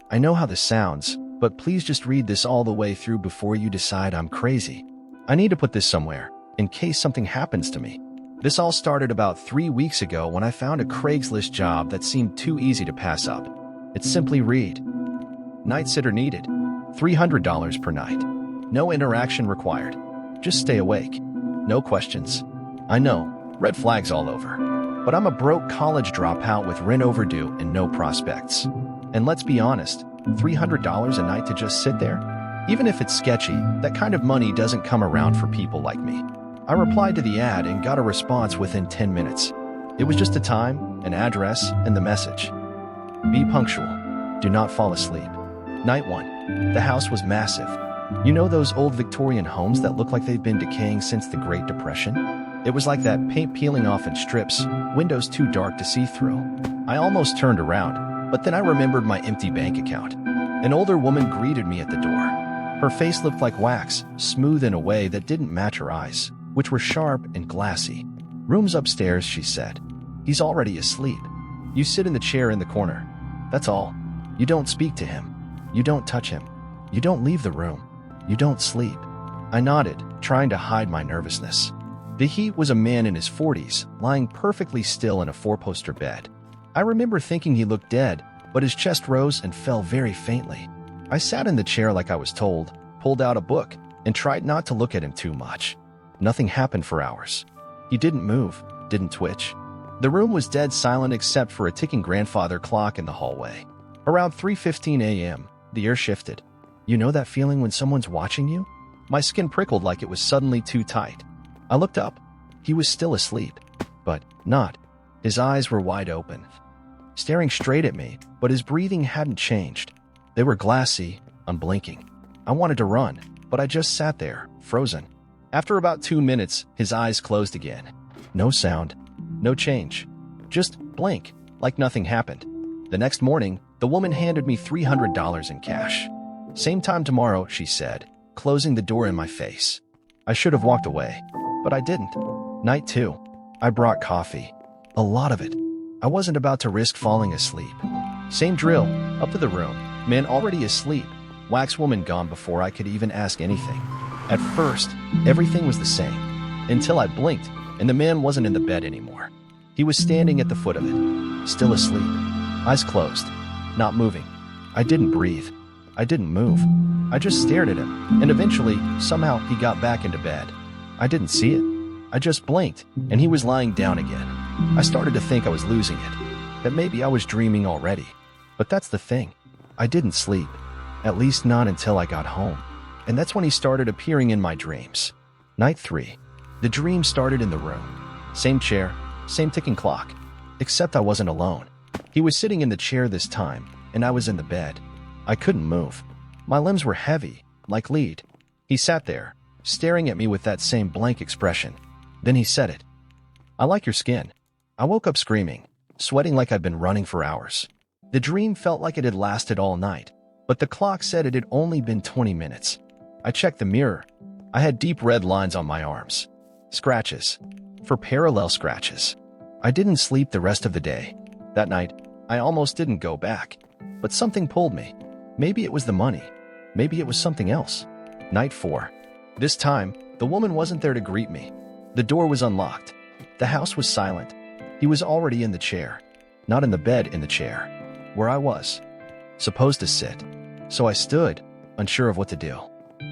I know how this sounds, but please just read this all the way through before you decide I'm crazy. I need to put this somewhere, in case something happens to me. This all started about 3 weeks ago when I found a Craigslist job that seemed too easy to pass up. It's simply read. Night sitter needed. $300 per night. No interaction required. Just stay awake. No questions. I know, red flags all over. But I'm a broke college dropout with rent overdue and no prospects. And let's be honest, $300 a night to just sit there? Even if it's sketchy, that kind of money doesn't come around for people like me. I replied to the ad and got a response within 10 minutes. It was just a time, an address, and the message. Be punctual. Do not fall asleep. Night 1. The house was massive. You know those old Victorian homes that look like they've been decaying since the Great Depression? It was like that, paint peeling off in strips, windows too dark to see through. I almost turned around, but then I remembered my empty bank account. An older woman greeted me at the door. Her face looked like wax, smooth in a way that didn't match her eyes, which were sharp and glassy. Room's upstairs, she said. He's already asleep. You sit in the chair in the corner. That's all. You don't speak to him. You don't touch him. You don't leave the room. You don't sleep. I nodded, trying to hide my nervousness. The heat was a man in his 40s, lying perfectly still in a 4-poster bed. I remember thinking he looked dead, but his chest rose and fell very faintly. I sat in the chair like I was told, pulled out a book, and tried not to look at him too much. Nothing happened for hours. He didn't move, didn't twitch. The room was dead silent except for a ticking grandfather clock in the hallway. Around 3:15 a.m., the air shifted. You know that feeling when someone's watching you? My skin prickled like it was suddenly too tight. I looked up. He was still asleep, but not. His eyes were wide open, staring straight at me, but his breathing hadn't changed. They were glassy, unblinking. I wanted to run, but I just sat there, frozen. After about 2 minutes, his eyes closed again. No sound, no change. Just blank, like nothing happened. The next morning, the woman handed me $300 in cash. Same time tomorrow, she said, closing the door in my face. I should have walked away, but I didn't. Night 2. I brought coffee. A lot of it. I wasn't about to risk falling asleep. Same drill, up to the room. Man already asleep. Wax woman gone before I could even ask anything. At first, everything was the same, until I blinked, and the man wasn't in the bed anymore. He was standing at the foot of it, still asleep, eyes closed, not moving. I didn't breathe. I didn't move. I just stared at him, and eventually, somehow, he got back into bed. I didn't see it. I just blinked, and he was lying down again. I started to think I was losing it, that maybe I was dreaming already. But that's the thing. I didn't sleep, at least not until I got home. And that's when he started appearing in my dreams. Night 3. The dream started in the room. Same chair, same ticking clock, except I wasn't alone. He was sitting in the chair this time, and I was in the bed. I couldn't move. My limbs were heavy, like lead. He sat there, staring at me with that same blank expression. Then he said it. I like your skin. I woke up screaming, sweating like I'd been running for hours. The dream felt like it had lasted all night, but the clock said it had only been 20 minutes. I checked the mirror. I had deep red lines on my arms. Scratches. For parallel scratches. I didn't sleep the rest of the day. That night, I almost didn't go back. But something pulled me. Maybe it was the money. Maybe it was something else. Night 4. This time, the woman wasn't there to greet me. The door was unlocked. The house was silent. He was already in the chair. Not in the bed, in the chair. Where I was supposed to sit. So I stood, unsure of what to do.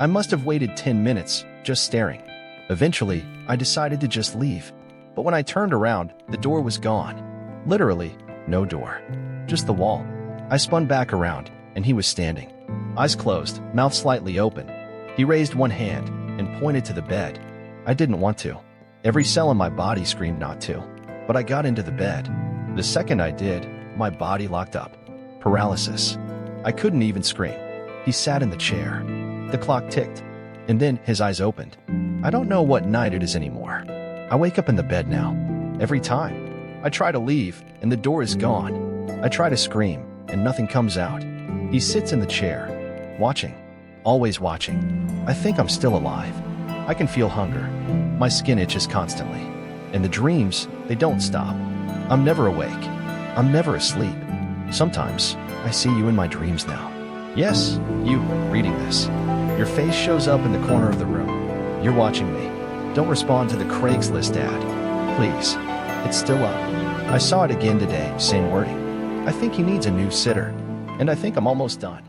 I must have waited 10 minutes, just staring. Eventually, I decided to just leave. But when I turned around, the door was gone. Literally, no door. Just the wall. I spun back around, and he was standing. Eyes closed, mouth slightly open. He raised one hand and pointed to the bed. I didn't want to. Every cell in my body screamed not to. But I got into the bed. The second I did, my body locked up. Paralysis. I couldn't even scream. He sat in the chair. The clock ticked, and then his eyes opened. I don't know what night it is anymore. I wake up in the bed now. Every time. I try to leave, and the door is gone. I try to scream, and nothing comes out. He sits in the chair, watching. Always watching. I think I'm still alive. I can feel hunger. My skin itches constantly. And the dreams, they don't stop. I'm never awake. I'm never asleep. Sometimes, I see you in my dreams now. Yes, you, reading this. Your face shows up in the corner of the room. You're watching me. Don't respond to the Craigslist ad. Please. It's still up. I saw it again today, same wording. I think he needs a new sitter. And I think I'm almost done.